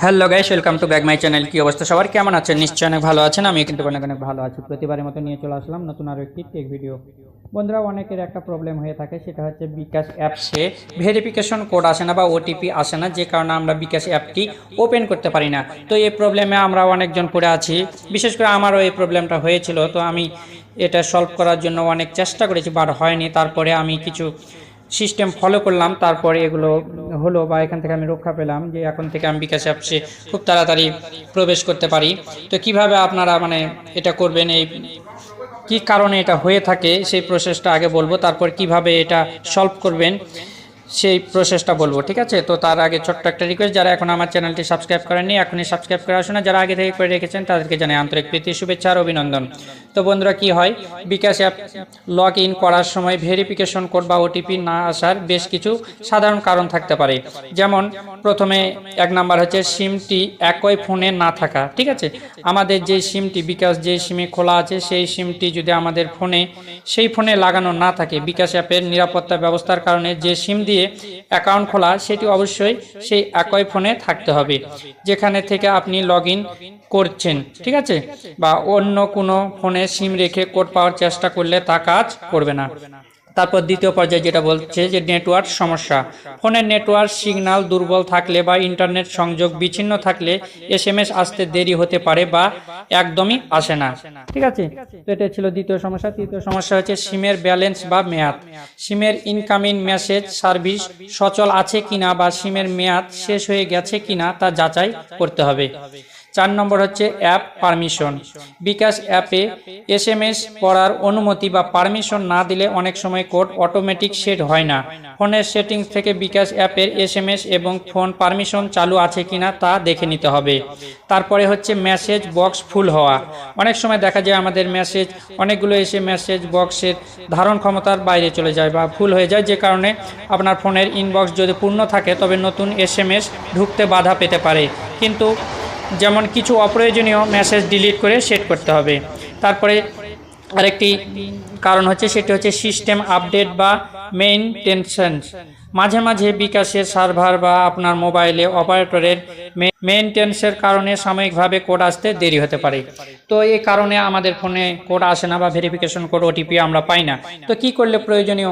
Hello guys, welcome to back my channel. কি অবস্থা সবার, কেমন আছেন? নিশ্চয়ই অনেক ভালো আছেন। আমি কিন্তু অনেক অনেক ভালো আছি। প্রতিবারের মতো নিয়ে চলে আসলাম নতুন আরও একটি টেক ভিডিও। বন্ধুরা, অনেকের একটা প্রবলেম হয়ে থাকে, সেটা হচ্ছে বিকাশ অ্যাপসে ভেরিফিকেশন কোড আসে না বা ওটিপি আসে না, যে কারণে আমরা বিকাশ অ্যাপটি ওপেন করতে পারি না। তো এই প্রবলেমে আমরা অনেকজন পড়ে আছি, বিশেষ করে আমারও এই প্রবলেমটা হয়েছিল। তো আমি এটা সলভ করার জন্য অনেক চেষ্টা করেছি, বাট হয়নি। তারপরে আমি কিছু সিস্টেম ফলো করলাম, তারপরে এগুলো হলো বা এখান থেকে আমি রক্ষা পেলাম, যে এখন থেকে আমি বিকাশ অ্যাপসে খুব তাড়াতাড়ি প্রবেশ করতে পারি। তো কিভাবে আপনারা এটা করবেন, এই কি কারণে এটা হয়ে থাকে সেই প্রসেসটা আগে বলবো, তারপর কিভাবে এটা সলভ করবেন সেই প্রসেসটা বলবো, ঠিক আছে? তো তার আগে ছোট্ট একটা রিকোয়েস্ট, যারা এখন আমার চ্যানেলটি সাবস্ক্রাইব করেননি এখনই সাবস্ক্রাইব করে আসুন, যারা আগে থেকে করে রেখেছেন তাদেরকে জানাই আন্তরিক প্রীতি, শুভেচ্ছা আর অভিনন্দন। তো বন্ধুরা, কি হয়, বিকাশ অ্যাপ লগ ইন করার সময় ভেরিফিকেশন কোড বা ওটিপি না আসার বেশ কিছু সাধারণ কারণ থাকতে পারে। যেমন প্রথমে এক নাম্বার হচ্ছে সিমটি একই ফোনে না থাকা, ঠিক আছে? আমাদের যে সিমটি বিকাশ যে সিমে খোলা আছে, সেই সিমটি যদি আমাদের সেই ফোনে লাগানো না থাকে, বিকাশ অ্যাপের নিরাপত্তা ব্যবস্থার কারণে যে সিম দিয়ে অ্যাকাউন্ট খোলা সেটি অবশ্যই সেই একই ফোনে থাকতে হবে যেখানে থেকে আপনি লগ ইন করছেন, ঠিক আছে? বা অন্য কোনো ফোনে সিম রেখে কোড পাওয়ার চেষ্টা করলে তা কাজ করবে না। তারপর দ্বিতীয় পর্যায়ে যেটা বলছে যে নেটওয়ার্ক সমস্যা, ফোনের নেটওয়ার্ক সিগন্যাল দুর্বল থাকলে বা ইন্টারনেট সংযোগ বিচ্ছিন্ন থাকলে এসএমএস আসতে দেরি হতে পারে বা একদমই আসে না, ঠিক আছে? তো এটা ছিল দ্বিতীয় সমস্যা। তৃতীয় সমস্যা হচ্ছে সিমের ব্যালেন্স বা মেয়াদ, সিমের ইনকামিং মেসেজ সার্ভিস সচল আছে কিনা বা সিমের মেয়াদ শেষ হয়ে গেছে কিনা তা যাচাই করতে হবে। 4 নম্বর হচ্ছে অ্যাপ পারমিশন, বিকাশ অ্যাপে এসএমএস পড়ার অনুমতি বা পারমিশন না দিলে অনেক সময় কোড অটোমেটিক সেট হয় না। ফোনের সেটিংস থেকে বিকাশ অ্যাপের এসএমএস এবং ফোন পারমিশন চালু আছে কিনা তা দেখে নিতে হবে। তারপরে হচ্ছে মেসেজ বক্স ফুল হওয়া, অনেক সময় দেখা যায় আমাদের মেসেজ অনেকগুলো এসে মেসেজ বক্সের ধারণ ক্ষমতার বাইরে চলে যায় বা ফুল হয়ে যায়, যে কারণে আপনার ফোনের ইনবক্স যদি পূর্ণ থাকে তবে নতুন এসএমএস ঢুকতে বাধা পেতে পারে। কিন্তু যেমন কিছু অপ্রয়োজনীয় মেসেজ ডিলিট করে সেট করতে হবে। তারপরে আরেকটি কারণ হচ্ছে, সেটি হচ্ছে সিস্টেম আপডেট বা মেইনটেনেন্স, মাঝে মাঝে বিকাশের সার্ভার বা আপনার মোবাইলে অপারেটরের মেইনটেনেন্সের কারণে সাময়িকভাবে কোড আসতে দেরি হতে পারে। তো এই কারণে আমাদের ফোনে কোড আসে না বা ভেরিফিকেশন কোড ওটিপি আমরা পাই না। তো কি করলে প্রয়োজনীয়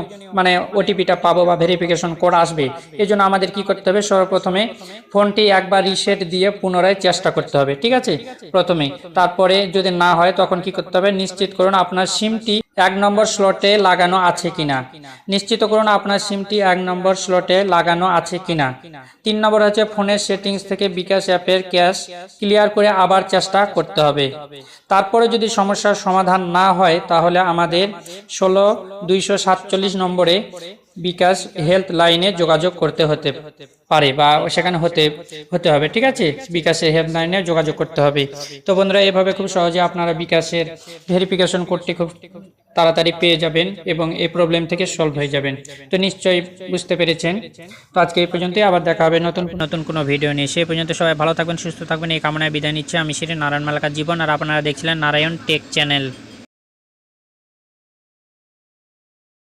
ওটিপিটা পাবো বা ভেরিফিকেশন কোড আসবে, এই জন্য আমাদের কি করতে হবে, সর্বপ্রথমে ফোনটি একবার রিসেট দিয়ে পুনরায় চেষ্টা করতে হবে, ঠিক আছে? প্রথমে, তারপরে যদি না হয় তখন কি করতে হবে, নিশ্চিত করুন আপনার সিমটি 1 নম্বর স্লটে লাগানো আছে কিনা, নিশ্চিত করুন আপনার সিমটি 1 নম্বর স্লটে লাগানো আছে কিনা। 3 নম্বর হচ্ছে ফোনের সেটিংস থেকে বিকাশ অ্যাপের ক্যাশ ক্লিয়ার করে আবার চেষ্টা করতে হবে। তারপরে যদি সমস্যার সমাধান না হয় তাহলে আমাদের 16247 নম্বরে বিকাশ হেল্প লাইনে যোগাযোগ করতে হতে পারে বা সেখানে হতে হবে, ঠিক আছে? বিকাশের হেল্প লাইনে যোগাযোগ করতে হবে। তো বন্ধুরা, এভাবে খুব সহজে আপনারা বিকাশের ভেরিফিকেশন কোডটি খুব তাড়াতাড়ি পেয়ে যাবেন এবং এই প্রবলেম থেকে সলভ হয়ে যাবেন। তো নিশ্চয়ই বুঝতে পেরেছেন। তো আজকে এই পর্যন্তই, আবার দেখা হবে নতুন কোনো ভিডিও নিয়ে। সেই পর্যন্ত সবাই ভালো থাকবেন, সুস্থ থাকবেন, এই কামনায় বিদায় নিচ্ছে। আমি শ্রী নারায়ণ মালাকার জীবন, আর আপনারা দেখছিলেন নারায়ণ টেক চ্যানেল।